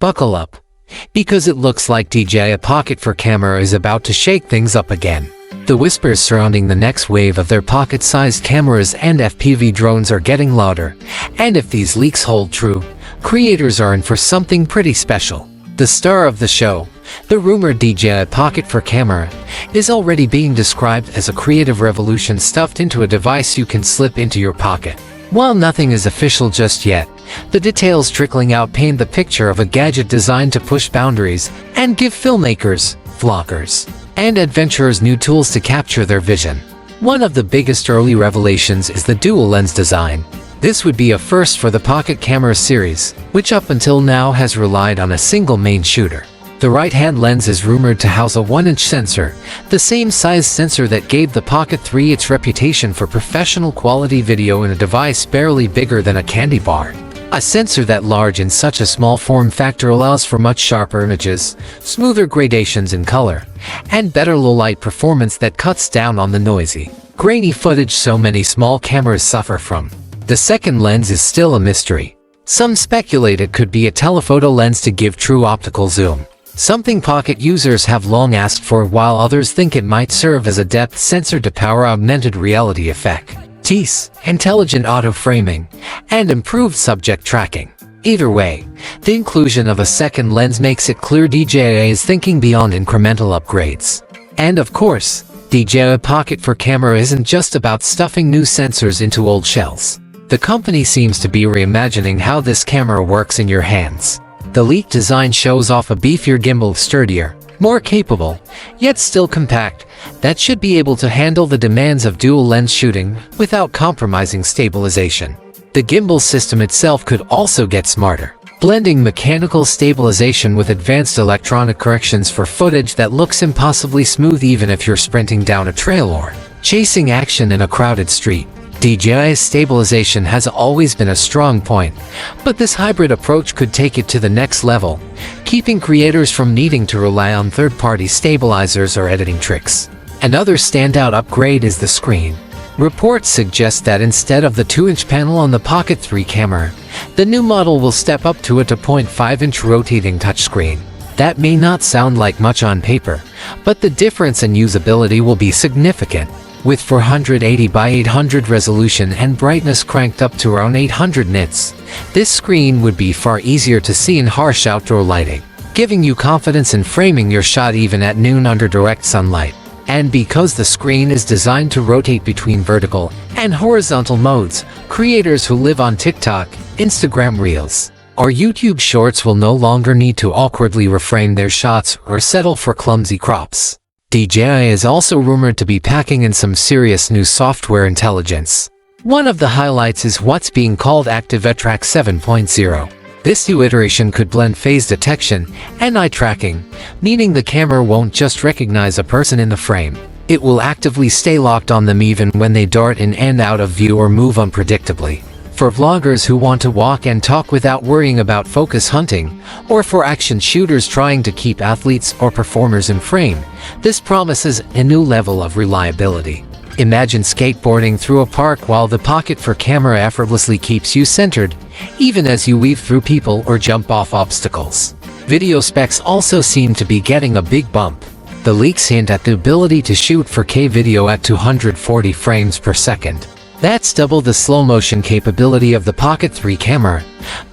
buckle up, because it looks like DJI Pocket for camera is about to shake things up again. The whispers surrounding the next wave of their pocket-sized cameras and FPV drones are getting louder, and if these leaks hold true, creators are in for something pretty special. The star of the show, the rumored DJI Pocket for camera, is already being described as a creative revolution stuffed into a device you can slip into your pocket. While nothing is official just yet, the details trickling out paint the picture of a gadget designed to push boundaries and give filmmakers, vloggers, and adventurers new tools to capture their vision. One of the biggest early revelations is the dual lens design. This would be a first for the Pocket camera series, which up until now has relied on a single main shooter. The right-hand lens is rumored to house a 1-inch sensor, the same size sensor that gave the Pocket 3 its reputation for professional quality video in a device barely bigger than a candy bar. A sensor that large in such a small form factor allows for much sharper images, smoother gradations in color, and better low-light performance that cuts down on the noisy, grainy footage so many small cameras suffer from. The second lens is still a mystery. Some speculate it could be a telephoto lens to give true optical zoom, something Pocket users have long asked for, while others think it might serve as a depth sensor to power augmented reality effect, intelligent auto-framing, and improved subject tracking. Either way, the inclusion of a second lens makes it clear DJI is thinking beyond incremental upgrades. And of course, DJI Pocket for camera isn't just about stuffing new sensors into old shells. The company seems to be reimagining how this camera works in your hands. The leaked design shows off a beefier gimbal, sturdier, more capable, yet still compact, that should be able to handle the demands of dual lens shooting without compromising stabilization. The gimbal system itself could also get smarter, blending mechanical stabilization with advanced electronic corrections for footage that looks impossibly smooth even if you're sprinting down a trail or chasing action in a crowded street. DJI's stabilization has always been a strong point, but this hybrid approach could take it to the next level, keeping creators from needing to rely on third-party stabilizers or editing tricks. Another standout upgrade is the screen. Reports suggest that instead of the 2-inch panel on the Pocket 3 camera, the new model will step up to a 2.5-inch rotating touchscreen. That may not sound like much on paper, but the difference in usability will be significant. With 480 by 800 resolution and brightness cranked up to around 800 nits, this screen would be far easier to see in harsh outdoor lighting, giving you confidence in framing your shot even at noon under direct sunlight. And because the screen is designed to rotate between vertical and horizontal modes, creators who live on TikTok, Instagram Reels, or YouTube Shorts will no longer need to awkwardly reframe their shots or settle for clumsy crops. DJI is also rumored to be packing in some serious new software intelligence. One of the highlights is what's being called Active Track 7.0. This new iteration could blend phase detection and eye tracking, meaning the camera won't just recognize a person in the frame. It will actively stay locked on them even when they dart in and out of view or move unpredictably. For vloggers who want to walk and talk without worrying about focus hunting, or for action shooters trying to keep athletes or performers in frame, this promises a new level of reliability. Imagine skateboarding through a park while the Pocket for camera effortlessly keeps you centered, even as you weave through people or jump off obstacles. Video specs also seem to be getting a big bump. The leaks hint at the ability to shoot 4K video at 240 frames per second. That's double the slow-motion capability of the Pocket 3 camera,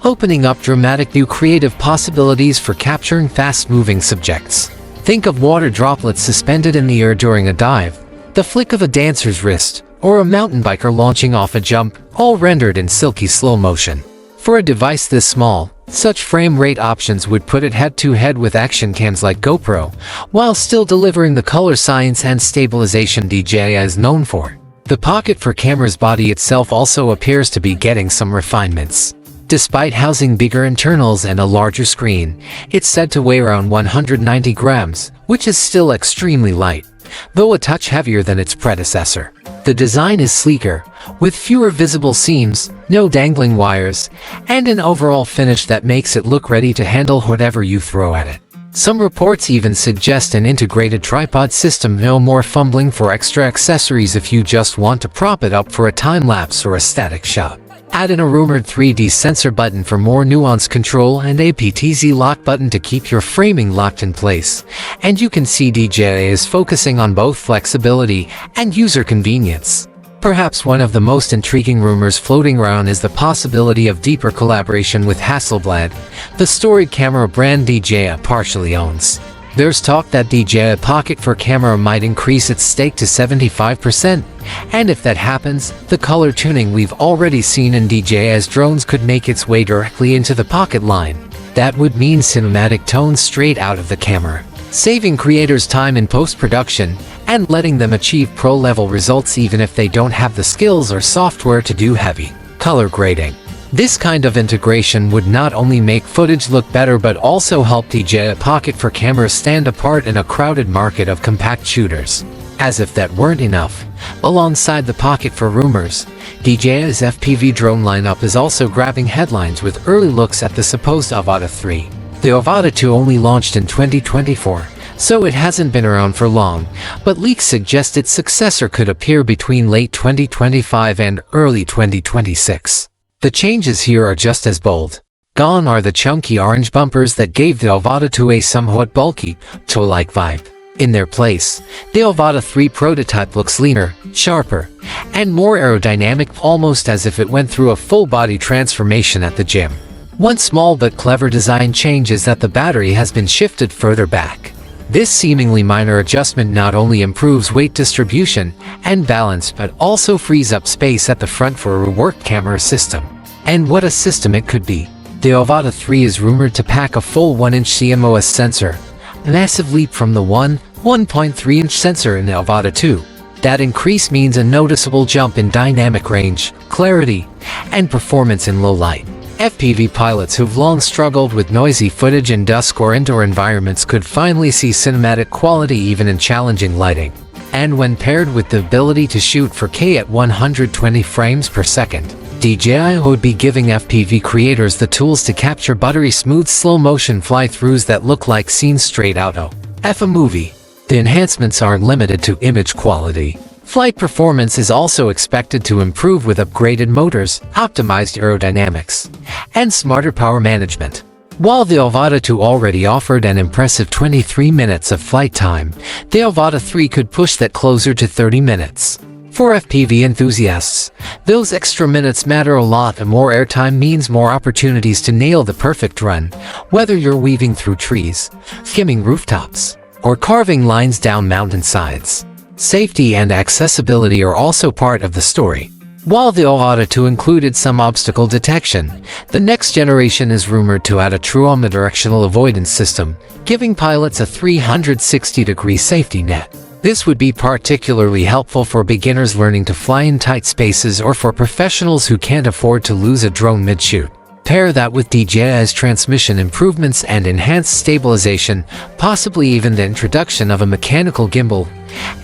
opening up dramatic new creative possibilities for capturing fast-moving subjects. Think of water droplets suspended in the air during a dive, the flick of a dancer's wrist, or a mountain biker launching off a jump, all rendered in silky slow motion. For a device this small, such frame rate options would put it head-to-head with action cams like GoPro, while still delivering the color science and stabilization DJI is known for. The Pocket for camera's body itself also appears to be getting some refinements. Despite housing bigger internals and a larger screen, it's said to weigh around 190 grams, which is still extremely light, though a touch heavier than its predecessor. The design is sleeker, with fewer visible seams, no dangling wires, and an overall finish that makes it look ready to handle whatever you throw at it. Some reports even suggest an integrated tripod system, no more fumbling for extra accessories if you just want to prop it up for a time-lapse or a static shot. Add in a rumored 3D sensor button for more nuanced control and a PTZ lock button to keep your framing locked in place. And you can see DJI is focusing on both flexibility and user convenience. Perhaps one of the most intriguing rumors floating around is the possibility of deeper collaboration with Hasselblad, the storied camera brand DJI partially owns. There's talk that DJI Pocket for camera might increase its stake to 75%, and if that happens, the color tuning we've already seen in DJI's drones could make its way directly into the Pocket line. That would mean cinematic tones straight out of the camera, saving creators time in post-production and letting them achieve pro-level results even if they don't have the skills or software to do heavy color grading. This kind of integration would not only make footage look better but also help DJI Pocket for cameras stand apart in a crowded market of compact shooters. As if that weren't enough, alongside the Pocket for rumors, DJI's FPV drone lineup is also grabbing headlines with early looks at the supposed Avata 3. The Avata 2 only launched in 2024, so it hasn't been around for long, but leaks suggest its successor could appear between late 2025 and early 2026. The changes here are just as bold. Gone are the chunky orange bumpers that gave the Avata 2 a somewhat bulky, toe-like vibe. In their place, the Avata 3 prototype looks leaner, sharper, and more aerodynamic, almost as if it went through a full-body transformation at the gym. One small but clever design change is that the battery has been shifted further back. This seemingly minor adjustment not only improves weight distribution and balance but also frees up space at the front for a reworked camera system. And what a system it could be. The Avata 3 is rumored to pack a full 1-inch CMOS sensor, a massive leap from the 1.3-inch sensor in the Avata 2. That increase means a noticeable jump in dynamic range, clarity, and performance in low light. FPV pilots who've long struggled with noisy footage in dusk or indoor environments could finally see cinematic quality even in challenging lighting. And when paired with the ability to shoot 4K at 120 frames per second, DJI would be giving FPV creators the tools to capture buttery smooth slow-motion fly-throughs that look like scenes straight out of a movie. The enhancements aren't limited to image quality. Flight performance is also expected to improve with upgraded motors, optimized aerodynamics, and smarter power management. While the Avata 2 already offered an impressive 23 minutes of flight time, the Avata 3 could push that closer to 30 minutes. For FPV enthusiasts, those extra minutes matter a lot, and more airtime means more opportunities to nail the perfect run, whether you're weaving through trees, skimming rooftops, or carving lines down mountainsides. Safety and accessibility are also part of the story. While the Avata 2 included some obstacle detection, the next generation is rumored to add a true omnidirectional avoidance system, giving pilots a 360-degree safety net. This would be particularly helpful for beginners learning to fly in tight spaces or for professionals who can't afford to lose a drone mid-shoot. Pair that with DJI's transmission improvements and enhanced stabilization, possibly even the introduction of a mechanical gimbal,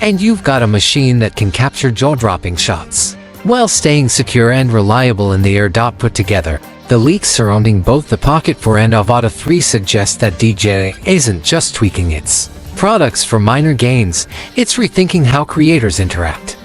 and you've got a machine that can capture jaw-dropping shots while staying secure and reliable in the air. Put together, the leaks surrounding both the Pocket 4 and Avata 3 suggest that DJI isn't just tweaking its products for minor gains, it's rethinking how creators interact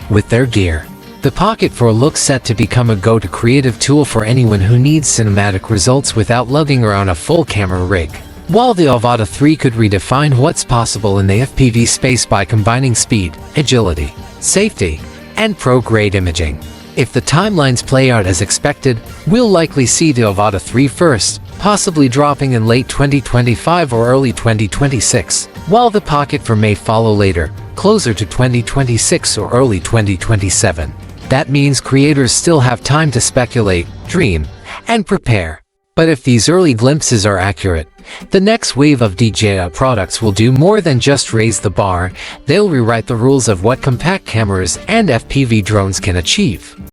with their gear. The Pocket 4 looks set to become a go-to creative tool for anyone who needs cinematic results without lugging around a full camera rig, while the Avata 3 could redefine what's possible in the FPV space by combining speed, agility, safety, and pro-grade imaging. If the timelines play out as expected, we'll likely see the Avata 3 first, possibly dropping in late 2025 or early 2026, while the Pocket 4 may follow later, closer to 2026 or early 2027. That means creators still have time to speculate, dream, and prepare. But if these early glimpses are accurate, the next wave of DJI products will do more than just raise the bar. They'll rewrite the rules of what compact cameras and FPV drones can achieve.